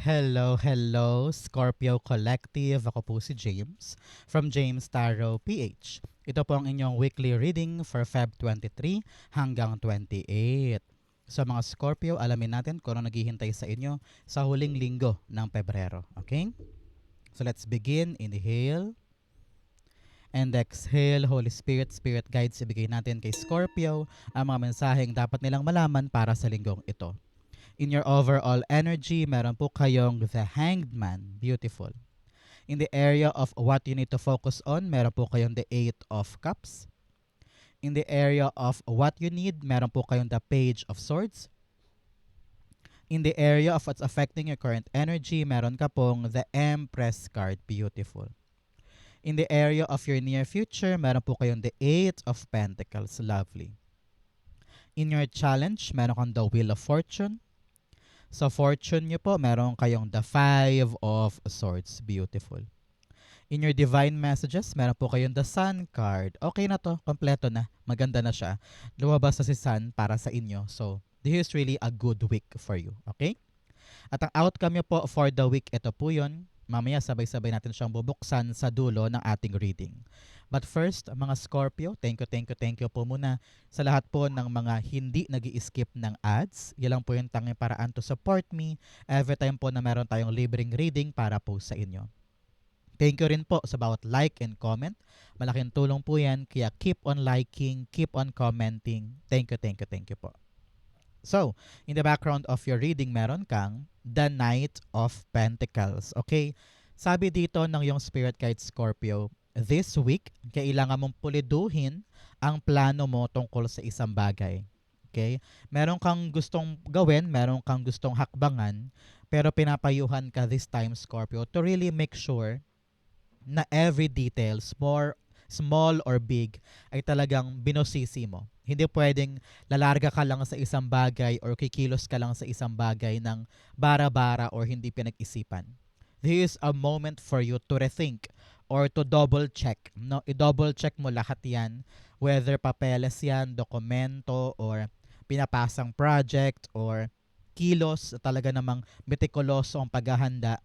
Hello, Scorpio Collective. Ako po si James from James Tarot PH. Ito po ang inyong weekly reading for Feb 23 hanggang 28. Sa mga Scorpio, alamin natin kung ano naghihintay sa inyo sa huling linggo ng Pebrero. Okay? So let's begin. Inhale and exhale. Holy Spirit, Spirit Guides, ibigay natin kay Scorpio ang mga mensaheng dapat nilang malaman para sa linggong ito. In your overall energy, meron po kayong the Hanged Man. Beautiful. In the area of what you need to focus on, meron po kayong the Eight of Cups. In the area of what you need, meron po kayong the Page of Swords. In the area of what's affecting your current energy, meron ka pong the Empress card. Beautiful. In the area of your near future, meron po kayong the Eight of Pentacles. Lovely. In your challenge, meron kang the Wheel of Fortune. Sa fortune nyo po, meron kayong the Five of Swords. Beautiful. In your divine messages, meron po kayong the Sun card. Okay na to, kompleto na. Maganda na siya. Lumabas na si Sun para sa inyo. So, this is really a good week for you. Okay? At ang outcome nyo po for the week, ito po yun. Mamaya sabay-sabay natin siyang bubuksan sa dulo ng ating reading. But first, mga Scorpio, thank you po muna sa lahat po ng mga hindi nag-i-skip ng ads. Yan lang po yung tanging paraan to support me every time po na meron tayong libreng reading para po sa inyo. Thank you rin po sa bawat like and comment. Malaking tulong po yan, kaya keep on liking, keep on commenting. Thank you po. So, in the background of your reading, meron kang the Knight of Pentacles. Okay? Sabi dito ng yung Spirit Guide Scorpio, this week, kailangan mong puliduhin ang plano mo tungkol sa isang bagay. Okay? Meron kang gustong gawin, meron kang gustong hakbangan, pero pinapayuhan ka this time, Scorpio, to really make sure na every details, small or big, ay talagang binosisi mo. Hindi pwedeng lalarga ka lang sa isang bagay or kikilos ka lang sa isang bagay ng bara-bara or hindi pinag-isipan. This is a moment for you to rethink or to double check. No? I-double check mo lahat yan, whether papeles yan, dokumento, or pinapasang project, or kilos, talaga namang metikuloso ang paghahanda.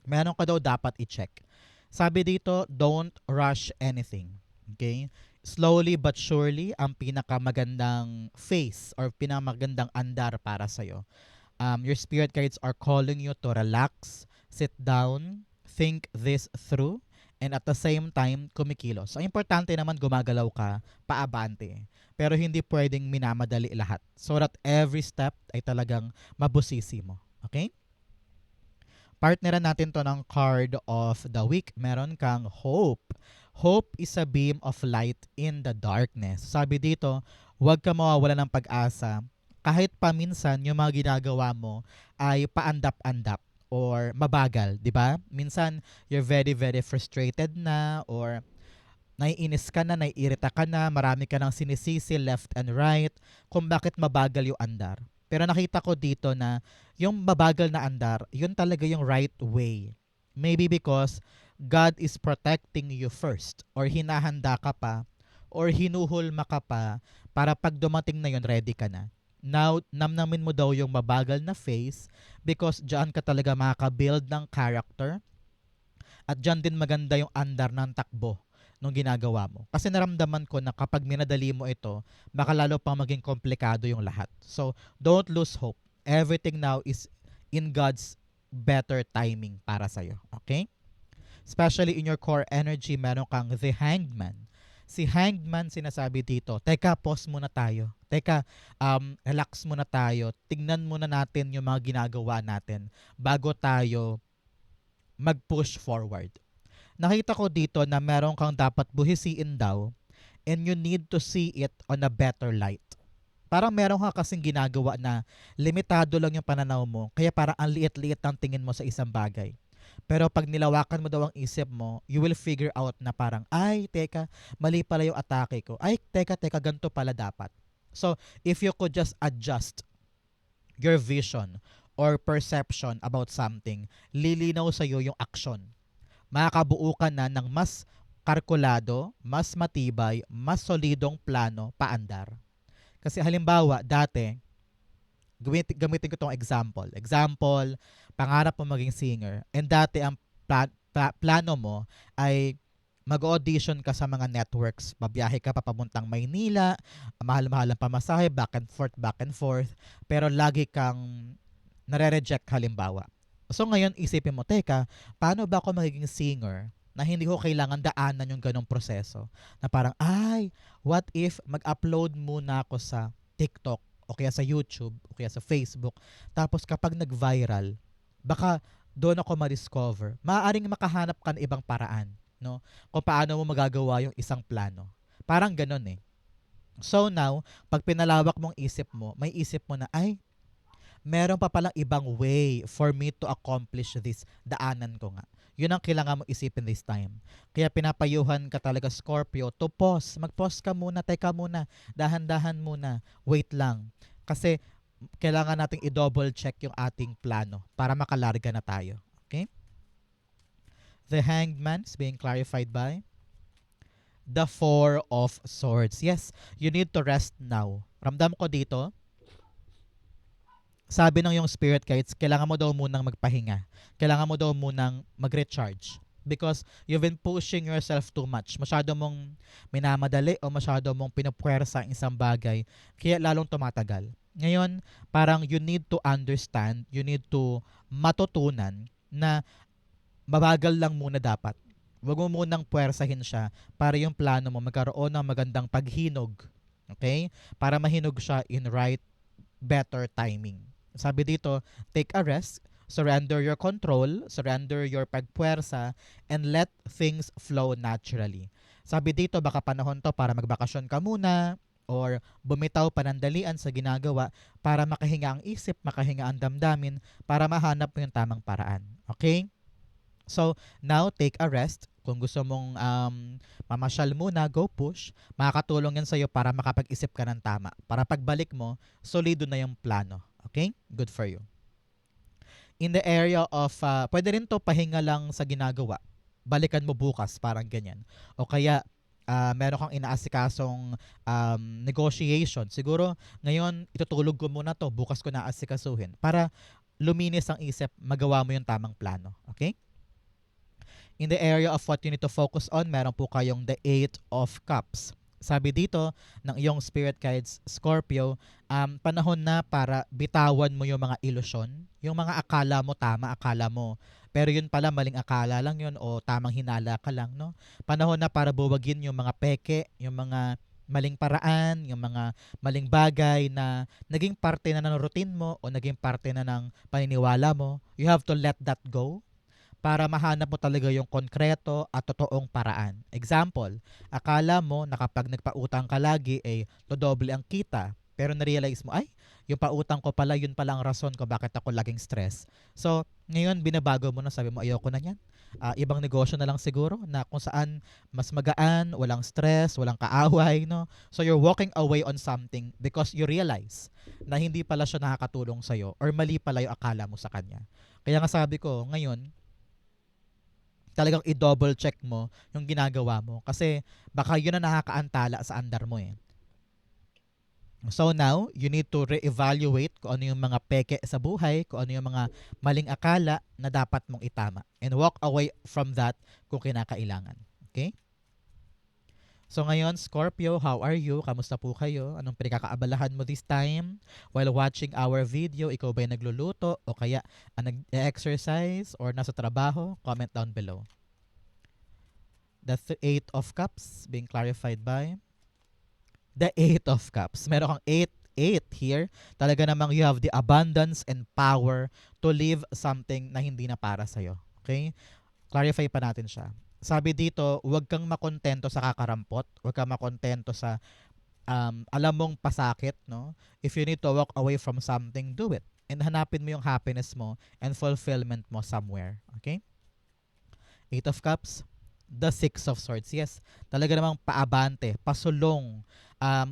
Meron ka daw dapat i-check. Sabi dito, don't rush anything. Okay? Slowly but surely, ang pinakamagandang phase or pinakamagandang andar para sa'yo. Your spirit guides are calling you to relax, sit down, think this through, and at the same time, kumikilos. So, importante naman gumagalaw ka, paabante. Pero hindi pwedeng minamadali lahat. So that every step ay talagang mabusisi mo. Okay? Partneran natin to ng card of the week. Meron kang hope. Hope is a beam of light in the darkness. Sabi dito, huwag ka mawawala ng pag-asa. Kahit paminsan yung mga ginagawa mo ay paandap-andap or mabagal, di ba? Minsan, you're very frustrated na or naiinis ka na, naiirita ka na, marami ka nang sinisisi left and right kung bakit mabagal yung andar. Pero nakita ko dito na yung mabagal na andar, yun talaga yung right way. Maybe because God is protecting you first or hinahanda ka pa or hinuhulma ka pa para pag dumating na yun, ready ka na. Now, namnamin mo daw yung mabagal na phase because dyan ka talaga makaka-build ng character at dyan din maganda yung andar ng takbo nung ginagawa mo. Kasi naramdaman ko na kapag minadali mo ito, baka lalo pang maging komplikado yung lahat. So, don't lose hope. Everything now is in God's better timing para sa'yo. Okay? Especially in your core energy, meron kang the Hanged Man. Si Hanged Man sinasabi dito, teka, pause muna tayo. Teka, relax muna tayo. Tingnan muna natin yung mga ginagawa natin bago tayo mag-push forward. Nakita ko dito na meron kang dapat buhisiin daw and you need to see it on a better light. Parang meron ka kasing ginagawa na limitado lang yung pananaw mo, kaya parang ang liit-liit ang tingin mo sa isang bagay. Pero pag nilawakan mo daw ang isip mo, you will figure out na parang, ay, teka, mali pala yung atake ko. Ay, teka, ganito pala dapat. So, if you could just adjust your vision or perception about something, lilinaw sa'yo yung action. Makakabuo ka na ng mas kalkulado, mas matibay, mas solidong plano paandar. Kasi halimbawa, dati, gamitin ko itong example. Example, Pangarap mo maging singer. And dati ang plano mo ay mag-audition ka sa mga networks. Babiyahe ka papuntang Maynila, mahal-mahal ang pamasahe, back and forth. Pero lagi kang nare-reject halimbawa. So ngayon isipin mo, teka, paano ba ako magiging singer na hindi ko kailangan daanan yung ganong proseso? Na parang, ay, what if mag-upload muna ako sa TikTok o kaya sa YouTube o kaya sa Facebook. Tapos kapag nag-viral, baka doon ako ma-discover. Maaaring makahanap ka ng ibang paraan, no? Kung paano mo magagawa yung isang plano. Parang ganon eh. So now, pag pinalawak mong isip mo, may isip mo na, ay, meron pa palang ibang way for me to accomplish this. Daanan ko nga. Yun ang kailangan mo isipin this time. Kaya pinapayuhan ka talaga, Scorpio, to pause. Mag-pause ka muna, teka muna, dahan-dahan muna, wait lang. Kasi kailangan nating i-double check yung ating plano para makalarga na tayo. Okay? The Hanged Man is being clarified by the Four of Swords. Yes, you need to rest now. Ramdam ko dito, sabi ng yung spirit guides, kailangan mo daw munang magpahinga. Kailangan mo daw munang mag-recharge. Because you've been pushing yourself too much. Masyado mong minamadali o masyado mong pinupwersa ang isang bagay. Kaya lalong tumatagal. Ngayon, parang you need to understand, you need to matutunan na mabagal lang muna dapat. Huwag mo munang puwersahin siya para yung plano mo magkaroon ng magandang paghinog. Okay? Para mahinog siya in right, better timing. Sabi dito, take a rest, surrender your control, surrender your pagpuwersa, and let things flow naturally. Sabi dito, baka panahon to para magbakasyon ka muna, or bumitaw panandalian sa ginagawa para makahinga ang isip, makahinga ang damdamin, para mahanap mo yung tamang paraan. Okay? So, now, take a rest. Kung gusto mong mamasyal muna, go push. Makakatulong yan sa'yo para makapag-isip ka ng tama. Para pagbalik mo, solido na yung plano. Okay? Good for you. In the area of, pwede rin to pahinga lang sa ginagawa. Balikan mo bukas, parang ganyan. O kaya, meron kang inaasikasong negotiation. Siguro, ngayon, itutulog ko muna to. Bukas ko naasikasuhin. Para luminis ang isip, magawa mo yung tamang plano. Okay? In the area of what you need to focus on, meron po kayong the Eight of Cups. Sabi dito ng iyong spirit guides, Scorpio, panahon na para bitawan mo yung mga ilusyon, yung mga akala mo tama, akala mo, pero yun pala maling akala lang yun o tamang hinala ka lang, no? Panahon na para buwagin yung mga peke, yung mga maling paraan, yung mga maling bagay na naging parte na ng routine mo o naging parte na ng paniniwala mo. You have to let that go para mahanap mo talaga yung konkreto at totoong paraan. Example, akala mo na kapag nagpautang ka lagi ay dodoble ang kita, pero na-realize mo, ay, yung pautang ko pala, yun pala ang rason ko bakit ako laging stress. So, ngayon binabago mo na, sabi mo, ayoko na yan. Ibang negosyo na lang siguro na kung saan mas magaan, walang stress, walang kaaway, no? So, you're walking away on something because you realize na hindi pala siya nakakatulong sa'yo or mali pala yung akala mo sa kanya. Kaya nga sabi ko, ngayon, talagang i-double check mo yung ginagawa mo kasi baka yun na nakakaantala sa andar mo eh. So now, you need to re-evaluate kung ano yung mga peke sa buhay, kung ano yung mga maling akala na dapat mong itama and walk away from that kung kinakailangan. Okay? So ngayon, Scorpio, how are you? Kamusta po kayo? Anong pinagkakaabalahan mo this time? While watching our video, ikaw ba'y nagluluto o kaya nag-exercise or nasa trabaho? Comment down below. The Eight of Cups being clarified by the Eight of Cups. Meron kang eight here. Talaga namang you have the abundance and power to live something na hindi na para sa'yo. Okay? Clarify pa natin siya. Sabi dito, huwag kang makontento sa kakarampot. Huwag kang makontento sa alam mong pasakit. No? If you need to walk away from something, do it. And hanapin mo yung happiness mo and fulfillment mo somewhere. Okay? Eight of Cups. The Six of Swords. Yes, talaga namang paabante, pasulong,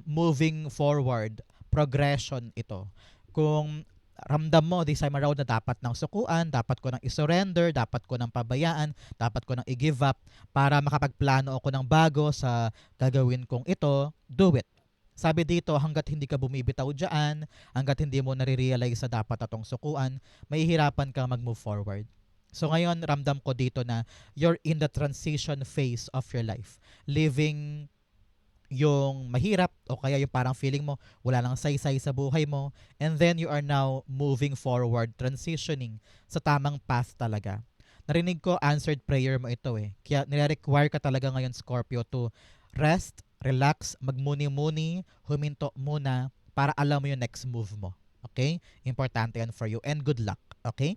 moving forward, progression ito. Kung ramdam mo this time around na dapat ng sukuan, dapat ko nang isurrender, dapat ko nang pabayaan, dapat ko nang i-give up para makapagplano ako ng bago sa gagawin kong ito, do it. Sabi dito, hanggat hindi ka bumibitaw dyan, hanggat hindi mo nare-realize sa dapat atong sukuan, mahihirapan kang mag-move forward. So ngayon, ramdam ko dito na you're in the transition phase of your life. Living yung mahirap o kaya yung parang feeling mo wala nang saysay sa buhay mo, and then you are now moving forward, transitioning sa tamang path talaga. Narinig ko answered prayer mo ito eh. Kaya nire-require ka talaga ngayon, Scorpio, to rest, relax, magmuni-muni, huminto muna para alam mo yung next move mo. Okay? Importante yan for you. And good luck. Okay?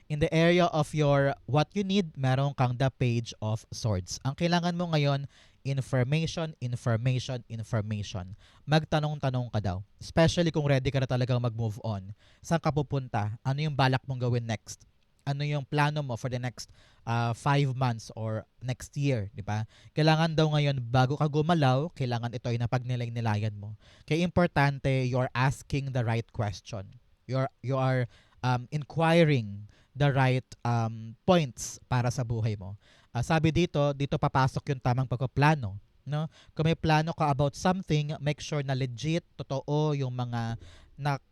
In the area of your what you need, meron kang the Page of Swords. Ang kailangan mo ngayon, information, information, information. Magtanong-tanong ka daw. Especially kung ready ka na talagang mag-move on. Saan ka pupunta? Ano yung balak mong gawin next? Ano yung plano mo for the next 5 months or next year, di ba? Kailangan daw ngayon, bago ka gumalaw, kailangan ito ay napagnilay-nilayan mo. Kaya importante, you're asking the right question. You are inquiring the right points para sa buhay mo. Sabi dito papasok yung tamang pagpaplano. No? Kung may plano ka about something, make sure na legit, totoo yung mga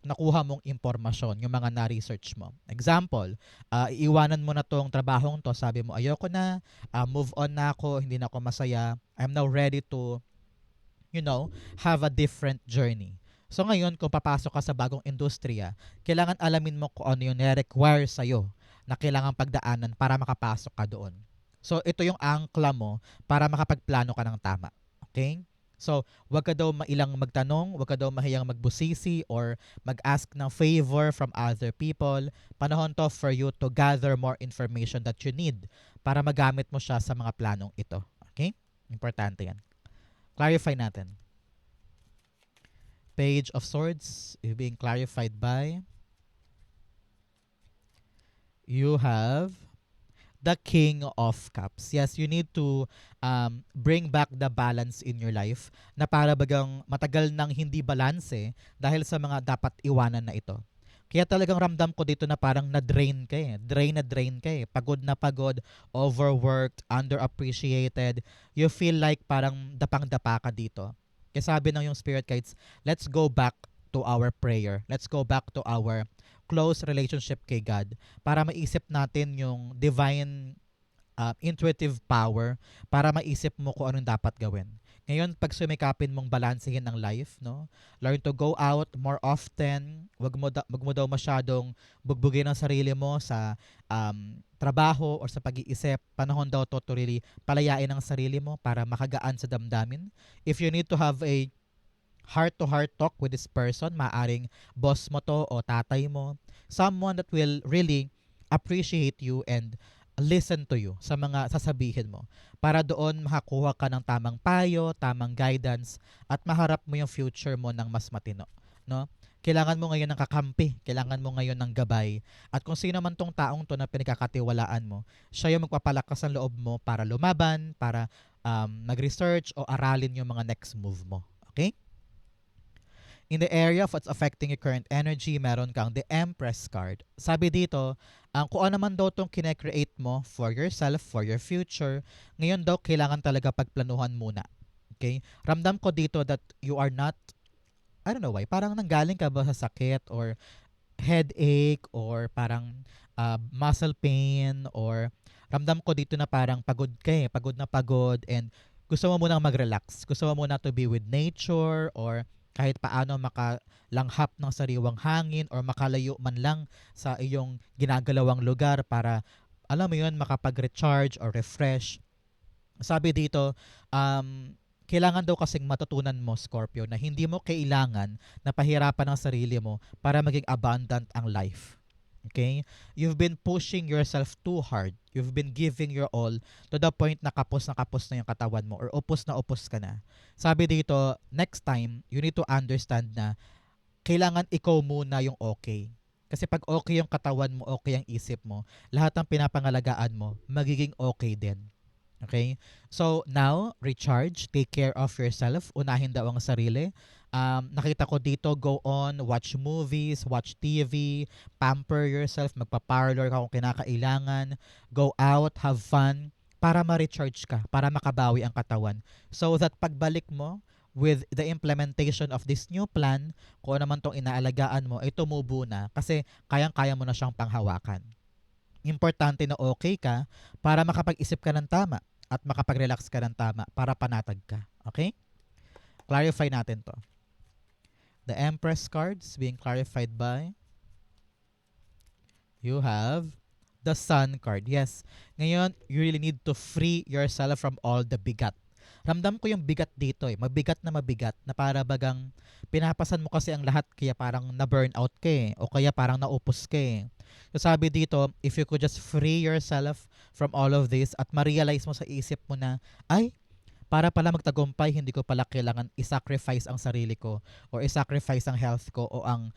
nakuha mong impormasyon, yung mga na-research mo. Example, iiwanan mo na tong trabahong to, sabi mo, ayoko na, move on na ako, hindi na ako masaya, I'm now ready to, have a different journey. So ngayon, kung papasok ka sa bagong industriya, kailangan alamin mo kung ano yung nire-require sa'yo na kailangan pagdaanan para makapasok ka doon. So ito yung angkla mo para makapagplano ka ng tama. Okay? So, wag ka daw mailang magtanong, wag ka daw mahiyang magbusisi or mag-ask ng favor from other people. Panahon to for you to gather more information that you need para magamit mo siya sa mga planong ito. Okay? Importante yan. Clarify natin. Page of Swords is being clarified by you have the King of Cups. Yes, you need to bring back the balance in your life na para bagang matagal nang hindi balanse dahil sa mga dapat iwanan na ito. Kaya talagang ramdam ko dito na parang na-drain ka eh. Drain na drain ka eh. Pagod na pagod, overworked, underappreciated. You feel like parang dapang-dapa ka dito. Kaya sabi ng yung spirit guides, let's go back to our prayer. Let's go back to our close relationship kay God para maisip natin yung divine intuitive power para maisip mo kung anong dapat gawin. Ngayon, pag sumikapin mong balansehin ang life, no? Learn to go out more often. Wag mo daw masyadong bugbugin ang sarili mo sa trabaho or sa pag-iisip. Panahon daw to really palayain ang sarili mo para makagaan sa damdamin. If you need to have a heart-to-heart talk with this person, maaring boss mo to o tatay mo, someone that will really appreciate you and listen to you sa mga sasabihin mo para doon makakuha ka ng tamang payo, tamang guidance at maharap mo yung future mo ng mas matino, no? Kailangan mo ngayon ng kakampi, kailangan mo ngayon ng gabay. At kung sino man tong taong to na pinagkakatiwalaan mo, siya yung magpapalakas ng loob mo para lumaban, para mag-research o aralin yung mga next move mo. Okay? In the area of what's affecting your current energy, meron kang the Empress card. Sabi dito, kung ano man daw itong kine-create mo for yourself, for your future, ngayon daw kailangan talaga pagplanuhan muna. Okay? Ramdam ko dito that you are not, I don't know why, parang nanggaling ka ba sa sakit or headache or parang muscle pain or ramdam ko dito na parang pagod ka eh, pagod na pagod and gusto mo munang mag-relax. Gusto mo muna to be with nature or kahit paano makalanghap ng sariwang hangin or makalayo man lang sa iyong ginagalawang lugar para alam mo yun, makapag-recharge or refresh. Sabi dito, kailangan daw kasing matutunan mo, Scorpio, na hindi mo kailangan na pahirapan ang sarili mo para maging abundant ang life. Okay? You've been pushing yourself too hard. You've been giving your all to the point na kapos na yung katawan mo or upos na upos ka na. Sabi dito, next time, you need to understand na kailangan ikaw muna yung okay. Kasi pag okay yung katawan mo, okay ang isip mo, lahat ng pinapangalagaan mo, magiging okay din. Okay? So, now, recharge, take care of yourself, unahin daw ang sarili. Nakita ko dito, go on, watch movies, watch TV, pamper yourself, magpa-parlor ka kung kinakailangan, go out, have fun, para ma-recharge ka, para makabawi ang katawan. So that pagbalik mo, with the implementation of this new plan, kung ano man tong inaalagaan mo, ay tumubo na kasi kayang-kaya mo na siyang panghawakan. Importante na okay ka para makapag-isip ka ng tama at makapag-relax ka ng tama para panatag ka. Okay? Clarify natin to. The Empress cards being clarified by, you have the Sun card. Yes. Ngayon, you really need to free yourself from all the bigat. Ramdam ko yung bigat dito eh. Mabigat na para bagang pinapasan mo kasi ang lahat kaya parang na-burn out ka eh. O kaya parang naupos ka eh. So sabi dito, if you could just free yourself from all of this at ma-realize mo sa isip mo na, ay, para pala magtagumpay, hindi ko pala kailangan i-sacrifice ang sarili ko or i-sacrifice ang health ko o ang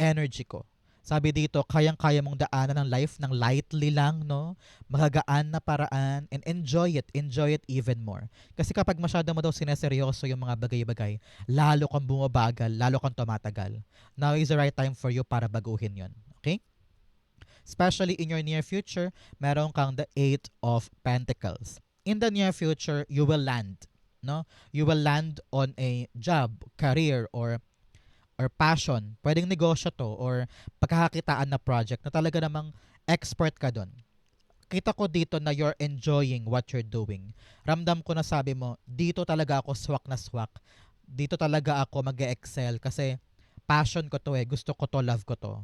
energy ko. Sabi dito, kayang-kaya mong daanan ng life ng lightly lang, no? Magagaan na paraan and enjoy it even more. Kasi kapag masyado mo daw sineseryoso yung mga bagay-bagay, lalo kang bumabagal, lalo kang tumatagal. Now is the right time for you para baguhin yon. Okay? Especially in your near future, meron kang the Eight of Pentacles. In the near future, you will land, no? You will land on a job, career, or passion. Pwedeng negosyo to or pagkakakitaan na project na talaga namang expert ka doon. Kita ko dito na you're enjoying what you're doing. Ramdam ko na sabi mo, dito talaga ako swak na swak. Dito talaga ako mag-excel kasi passion ko to eh. Gusto ko to, love ko to.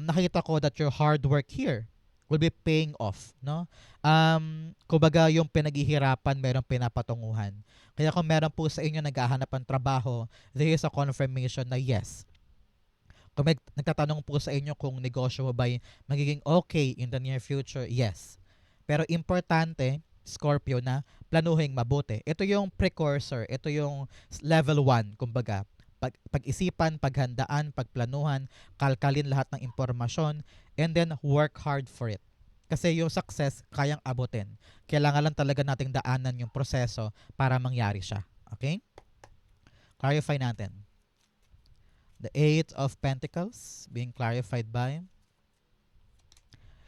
Nakita ko that your hard work here will be paying off, no? Kumbaga yung pinaghihirapan, merong pinapatunguhan. Kaya kung meron po sa inyo naghahanap ng trabaho, there is a confirmation na yes. Kung nagtatanong po sa inyo kung negosyo mo ba magiging okay in the near future, yes. Pero importante, Scorpio, na planuhin mabuti. Ito yung precursor, ito yung level 1, kumbaga. Pag-isipan, paghandaan, pagplanuhan, kalkalin lahat ng impormasyon, and then work hard for it. Kasi yung success, kayang abutin. Kailangan lang talaga nating daanan yung proseso para mangyari siya. Okay? Clarify natin. The Eight of Pentacles being clarified by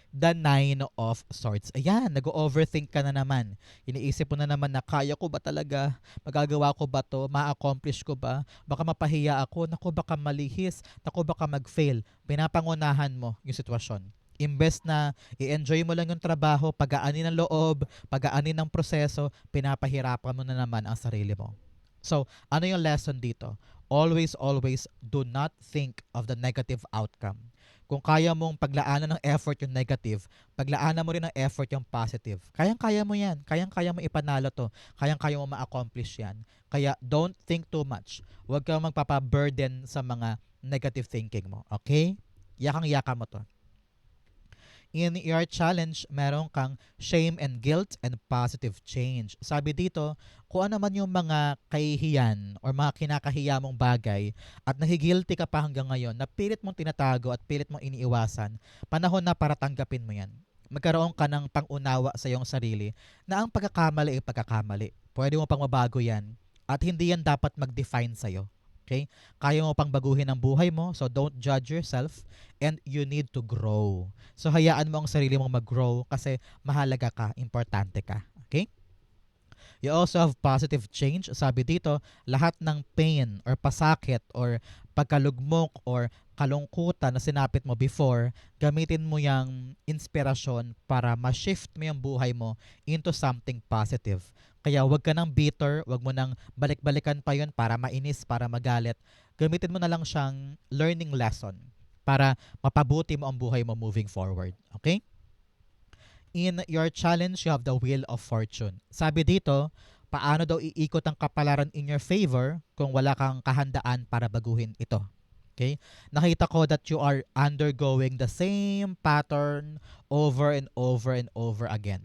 the Nine of Swords. Ayan, nag-overthink ka na naman. Iniisip mo na naman na kaya ko ba talaga? Magagawa ko ba to? Ma-accomplish ko ba? Baka mapahiya ako? Naku, baka malihis? Naku, baka mag-fail? Pinapangunahan mo yung sitwasyon. Imbes na i-enjoy mo lang yung trabaho, pag-aanin ng loob, pag-aanin ng proseso, pinapahirapan mo na naman ang sarili mo. So, ano yung lesson dito? Always do not think of the negative outcome. Kung kaya mong paglaanan ng effort yung negative, paglaanan mo rin ng effort yung positive. Kayang-kaya mo yan. Kayang-kaya mo ipanalo to. Kayang-kaya mo ma-accomplish yan. Kaya don't think too much. Huwag kang magpapaburden sa mga negative thinking mo. Okay? Yakang-yaka mo to. In your challenge, meron kang shame and guilt and positive change. Sabi dito, kung ano man yung mga kahihiyan or mga kinakahiya mong bagay at nahigilty ka pa hanggang ngayon na pilit mong tinatago at pilit mong iniiwasan, panahon na para tanggapin mo yan. Magkaroon ka ng pangunawa sa iyong sarili na ang pagkakamali ay pagkakamali. Pwede mo pang mabago yan at hindi yan dapat mag-define sa'yo. Okay? Kaya mo pang baguhin ang buhay mo, so don't judge yourself and you need to grow. So hayaan mo ang sarili mong mag-grow kasi mahalaga ka, importante ka. Okay? You also have positive change. Sabi dito, lahat ng pain or pasakit or pagkalugmok or kalungkutan na sinapit mo before, gamitin mo yung inspirasyon para ma-shift mo yung buhay mo into something positive. Kaya wag ka nang bitter, wag mo nang balik-balikan pa yun para mainis, para magalit. Gamitin mo na lang siyang learning lesson para mapabuti mo ang buhay mo moving forward. Okay? In your challenge, you have the Wheel of Fortune. Sabi dito, paano daw iikot ang kapalaran in your favor kung wala kang kahandaan para baguhin ito. Okay? Nakita ko that you are undergoing the same pattern over and over and over again.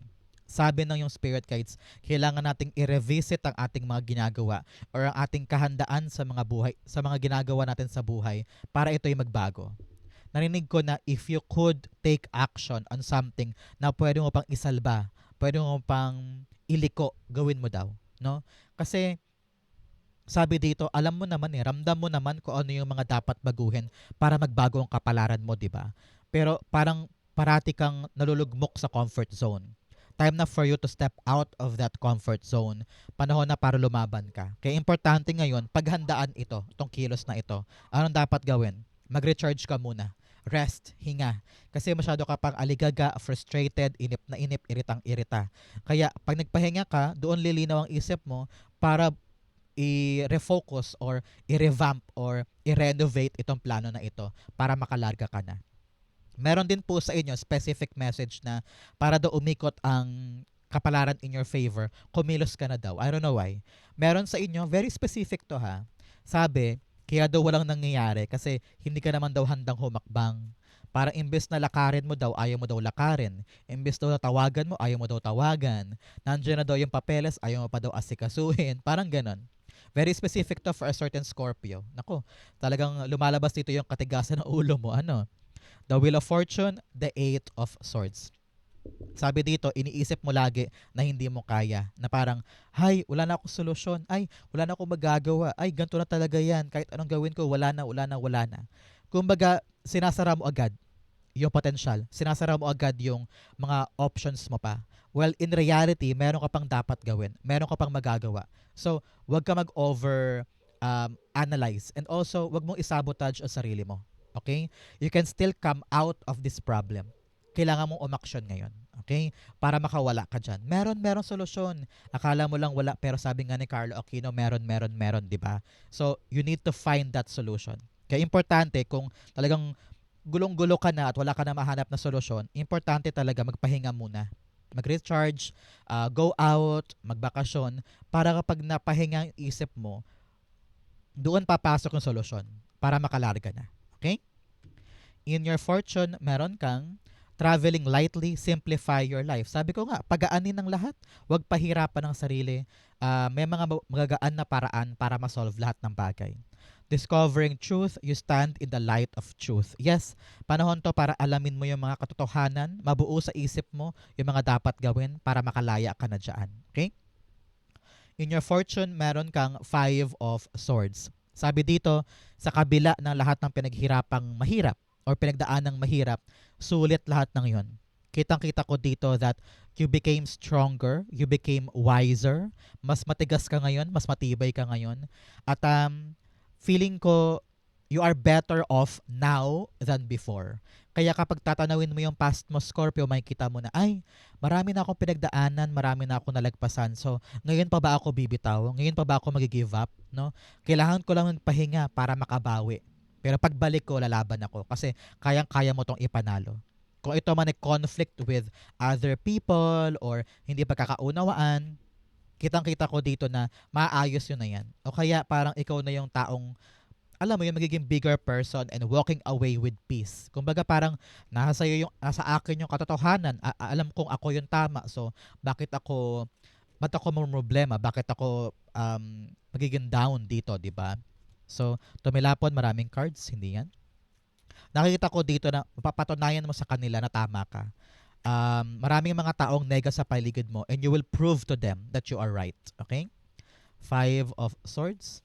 Sabi ng yung spirit guides, kailangan nating i-revisit ang ating mga ginagawa or ang ating kahandaan sa mga buhay, sa mga ginagawa natin sa buhay para ito'y magbago. Narinig ko na if you could take action on something na pwede mo pang isalba, pwede mo pang iliko, gawin mo daw, no? Kasi sabi dito, alam mo naman ramdam mo naman kung ano yung mga dapat baguhin para magbago ang kapalaran mo, 'di ba? Pero parang parati kang nalulugmok sa comfort zone. time na for you to step out of that comfort zone. Panahon na para lumaban ka. Kaya importante ngayon, paghandaan ito, itong kilos na ito. Anong dapat gawin? Mag-recharge ka muna. Rest, hinga. Kasi masyado ka pang aligaga, frustrated, inip na inip, iritang-irita. Kaya pag nagpahinga ka, doon lilinaw ang isip mo para i-refocus or i-revamp or i-renovate itong plano na ito para makalarga ka na. Meron din po sa inyo specific message na para daw umikot ang kapalaran in your favor, kumilos ka na daw. I don't know why. Meron sa inyo, very specific to ha. Sabi, kaya daw walang nangyayari kasi hindi ka naman daw handang humakbang. Para imbes na lakarin mo daw, ayaw mo daw lakarin. Imbes daw na tawagan mo, ayaw mo daw tawagan. Nandiyan na daw yung papeles, ayaw mo pa daw asikasuhin. Parang ganon. Very specific to for a certain Scorpio. Nako, talagang lumalabas dito yung katigasan ng ulo mo. Ano? The Wheel of Fortune, the Eight of Swords. Sabi dito, iniisip mo lagi na hindi mo kaya. Na parang, hay, wala na akong solusyon. Ay, wala na akong magagawa. Ay, ganito na talaga yan. Kahit anong gawin ko, wala na, wala na, wala na. Kumbaga, sinasara mo agad yung potential. Sinasara mo agad yung mga options mo pa. Well, in reality, meron ka pang dapat gawin. Meron ka pang magagawa. So, wag ka mag-over analyze. And also, wag mong isabotage ang sarili mo. Okay? You can still come out of this problem. Kailangan mong umaksyon ngayon. Okay? Para makawala ka dyan. Meron solusyon. Akala mo lang wala, pero sabi nga ni Carlo Aquino, meron, di ba? So, you need to find that solution. Kaya importante, kung talagang gulong-gulo ka na at wala ka na mahanap na solusyon, importante talaga magpahinga muna. Mag-recharge, go out, magbakasyon, para kapag napahinga yung isip mo, doon papasok yung solusyon para makalarga na. Okay? In your fortune, meron kang traveling lightly, simplify your life. Sabi ko nga, pagaanin ng lahat. Huwag pahirapan ng sarili. May mga magagaan na paraan para ma-solve lahat ng bagay. Discovering truth, you stand in the light of truth. Yes, panahon to para alamin mo yung mga katotohanan, mabuo sa isip mo yung mga dapat gawin para makalaya ka na dyan. Okay? In your fortune, meron kang Five of Swords. Sabi dito, sa kabila ng lahat ng pinaghirapang mahirap or pinagdaanang mahirap, sulit lahat ng yon. Kitang-kita ko dito that you became stronger, you became wiser, mas matigas ka ngayon, mas matibay ka ngayon. At feeling ko, you are better off now than before. Kaya kapag tatanawin mo yung past mo, Scorpio, makikita mo na, ay, marami na akong pinagdaanan, marami na akong nalagpasan. So, ngayon pa ba ako bibitaw? Ngayon pa ba ako mag-give up? No? Kailangan ko lang magpahinga para makabawi. Pero pagbalik ko, lalaban ako kasi kayang-kaya mo tong ipanalo. Kung ito man ay conflict with other people or hindi pagkakaunawaan, kitang-kita ko dito na maayos yun na yan. O kaya parang ikaw na yung taong, alam mo yung magiging bigger person and walking away with peace. Kumbaga parang nasa akin yung katotohanan. Alam kong ako yung tama. So, ba't ako problema? Bakit ako magiging down dito, di ba? So, tumilapon, maraming cards, hindi yan. Nakikita ko dito na papatunayan mo sa kanila na tama ka. Maraming mga taong nega sa paligid mo and you will prove to them that you are right. Okay? Five of Swords.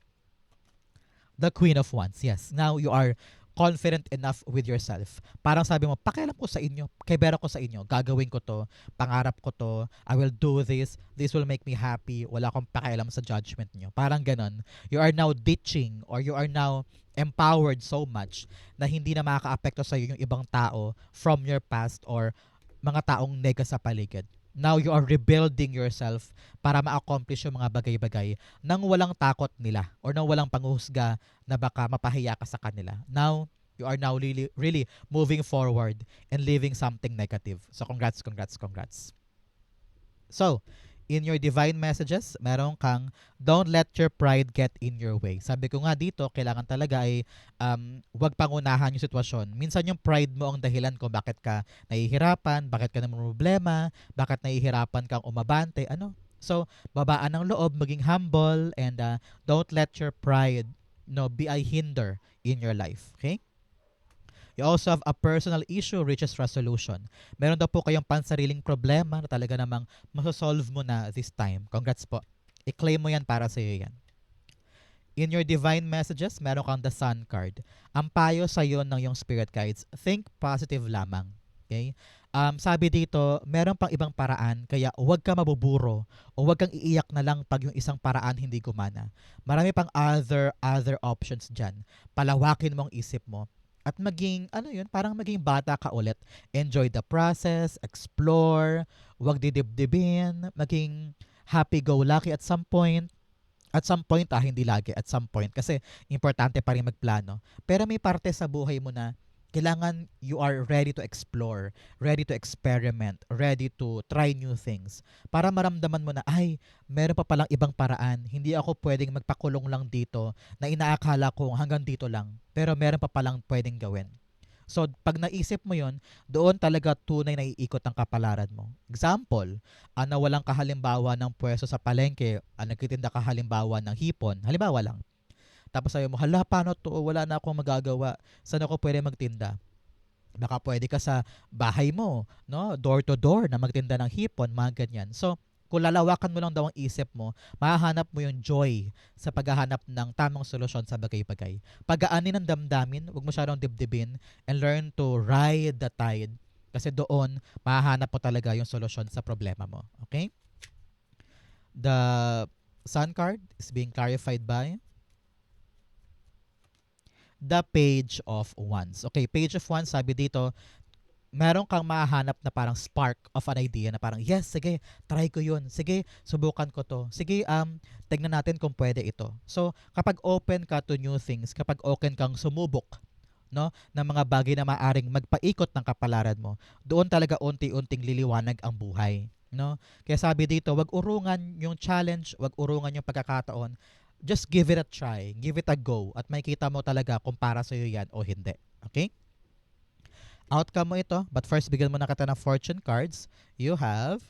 The Queen of Wands. Yes. Now you are confident enough with yourself. Parang sabi mo, pakialam ko sa inyo, kaibera ko sa inyo, gagawin ko to, pangarap ko to, I will do this will make me happy, wala akong pakialam sa judgment nyo. Parang ganon. You are now ditching or you are now empowered so much na hindi na makaka-apekto sa iyo yung ibang tao from your past or mga taong nega sa paligid. Now you are rebuilding yourself para ma-accomplish yung mga bagay-bagay nang walang takot nila or nang walang panguhusga na baka mapahiya ka sa kanila. Now, you are now really moving forward and leaving something negative. So, congrats. So, in your divine messages, meron kang don't let your pride get in your way. Sabi ko nga dito, kailangan talaga ay wag pangunahan yung sitwasyon. Minsan yung pride mo ang dahilan kung bakit ka nahihirapan, bakit ka naman problema, bakit nahihirapan kang umabante, ano. So, babaan ng loob, maging humble, and don't let your pride be a hinder in your life. Okay? You also have a personal issue reaches resolution. Meron daw po kayong pansariling problema na talaga namang masosolve mo na this time. Congrats po. I-claim mo yan para sa iyo yan. In your divine messages, meron kang the Sun card. Ang payo sa iyo ng iyong spirit guides, think positive lamang. Okay? Sabi dito, meron pang ibang paraan kaya huwag ka mabuburo o huwag kang iiyak na lang pag yung isang paraan hindi gumana. Marami pang other options dyan. Palawakin mo ang isip mo at maging, ano yun, parang maging bata ka ulit. Enjoy the process, explore, huwag didibdibin, maging happy-go-lucky at some point, hindi lagi, at some point. Kasi importante pa rin magplano. Pero may parte sa buhay mo na kailangan you are ready to explore, ready to experiment, ready to try new things. Para maramdaman mo na, ay, meron pa palang ibang paraan. Hindi ako pwedeng magpakulong lang dito na inaakala ko hanggang dito lang. Pero meron pa palang pwedeng gawin. So, pag naisip mo yon, doon talaga tunay na iikot ang kapalaran mo. Example, nawalan ka halimbawa ng pwesto sa palengke, nagtitinda ka halimbawa ng hipon, halimbawa lang. Tapos sabi mo, hala, paano to? Wala na akong magagawa. Saan ako pwede magtinda? Baka pwede ka sa bahay mo, no? Door to door na magtinda ng hipon, mga ganyan. So, kung lalawakan mo lang daw ang isip mo, mahahanap mo yung joy sa paghahanap ng tamang solusyon sa bagay-bagay. Pagaanin ng damdamin, huwag mo masyadong dibdibin, and learn to ride the tide. Kasi doon, mahahanap mo talaga yung solusyon sa problema mo. Okay? The sun card is being clarified by the Page of Wands. Okay, Page of Wands, sabi dito, meron kang mahanap na parang spark of an idea na parang, yes, sige, try ko yun. Sige, subukan ko to. Sige, tignan natin kung pwede ito. So, kapag open ka to new things, kapag open kang sumubok, no, ng mga bagay na maaring magpaikot ng kapalaran mo, doon talaga unti-unting liliwanag ang buhay. No? Kaya sabi dito, wag urungan yung challenge, wag urungan yung pagkakataon. Just give it a try, give it a go, at makikita mo talaga kung para sa'yo yan o hindi. Okay? Outcome mo ito, but first bigyan mo na kita ng fortune cards. You have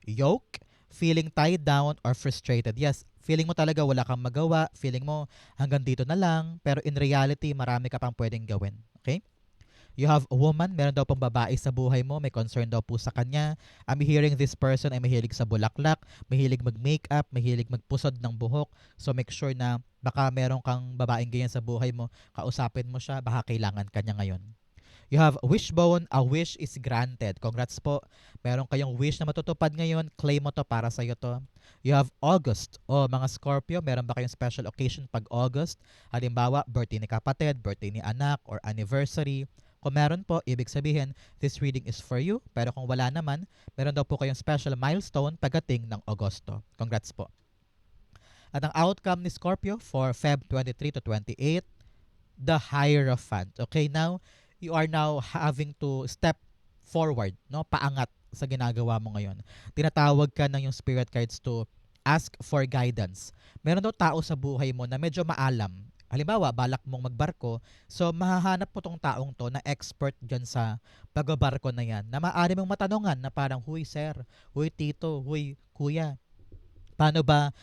yoke, feeling tied down or frustrated. Yes, feeling mo talaga wala kang magawa, feeling mo hanggang dito na lang, pero in reality, marami ka pang pwedeng gawin. Okay? You have a woman, meron daw pang babae sa buhay mo, may concern daw po sa kanya. I'm hearing this person ay mahilig sa bulaklak, mahilig mag-makeup, mahilig magpusod ng buhok. So make sure na baka meron kang babaeng ganyan sa buhay mo, kausapin mo siya, baka kailangan kanya ngayon. You have wishbone, a wish is granted. Congrats po. Meron kayong wish na matutupad ngayon. Claim mo to, para sa'yo to. You have August. Mga Scorpio, meron ba kayong special occasion pag August? Halimbawa, birthday ni kapatid, birthday ni anak, or anniversary. Kung meron po, ibig sabihin, this reading is for you. Pero kung wala naman, meron daw po kayong special milestone pagdating ng Agosto. Congrats po. At ang outcome ni Scorpio for Feb 23 to 28, the Hierophant. Okay, now, you are now having to step forward, no? Paangat sa ginagawa mo ngayon. Tinatawag ka ng yung spirit guides to ask for guidance. Meron daw tao sa buhay mo na medyo maalam. Halimbawa, balak mong magbarko, so mahahanap mo tong taong to na expert dyan sa pagbabarko na yan, na maaari mong matanungan na parang, huy sir, huy tito, huy kuya, paano ba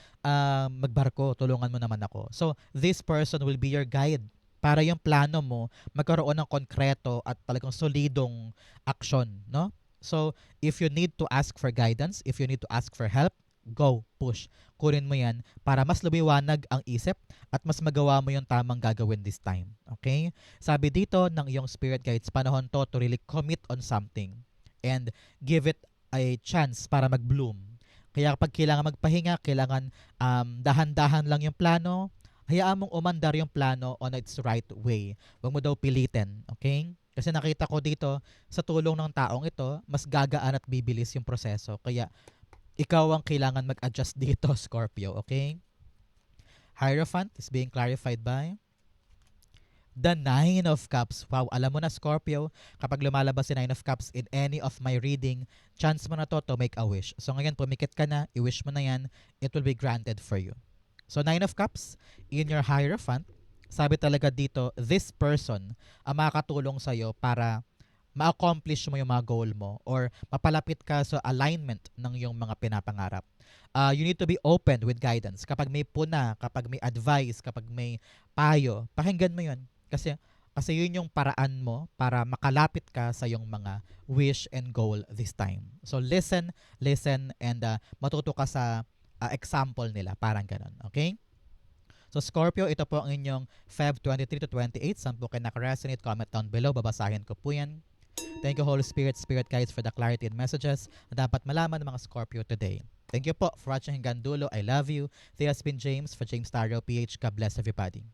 magbarko? Tulungan mo naman ako. So, this person will be your guide para yung plano mo magkaroon ng konkreto at talagang solidong aksyon, no? So, if you need to ask for guidance, if you need to ask for help, go, push. Kunin mo yan para mas lumiwanag ang isip at mas magawa mo yung tamang gagawin this time. Okay? Sabi dito ng iyong spirit guides, panahon to really commit on something and give it a chance para mag-bloom. Kaya kapag kailangan magpahinga, kailangan dahan-dahan lang yung plano, hayaan mong umandar yung plano on its right way. Huwag mo daw pilitin, okay? Kasi nakita ko dito, sa tulong ng taong ito, mas gagaan at bibilis yung proseso. Kaya, ikaw ang kailangan mag-adjust dito, Scorpio, okay? Hierophant is being clarified by the Nine of Cups. Wow, alam mo na, Scorpio, kapag lumalabas si Nine of Cups in any of my reading, chance mo na to make a wish. So ngayon, pumikit ka na, i-wish mo na yan, it will be granted for you. So, Nine of Cups, in your Hierophant, sabi talaga dito, this person ang makakatulong sa'yo para ma-accomplish mo yung mga goal mo or mapalapit ka sa alignment ng iyong mga pinapangarap. You need to be open with guidance. Kapag may puna, kapag may advice, kapag may payo, pakinggan mo yun. Kasi yun yung paraan mo para makalapit ka sa iyong mga wish and goal this time. So, listen, and matuto ka sa example nila. Parang ganun. Okay? So, Scorpio, ito po ang inyong Feb 23 to 28. Saan po kayo nakaresonate? Comment down below. Babasahin ko po yan. Thank you, Holy Spirit, Spirit Guides, for the clarity and messages na dapat malaman ng mga Scorpio today. Thank you po for watching hanggang dulo. I love you. This has been James for James Taro PH. God bless everybody.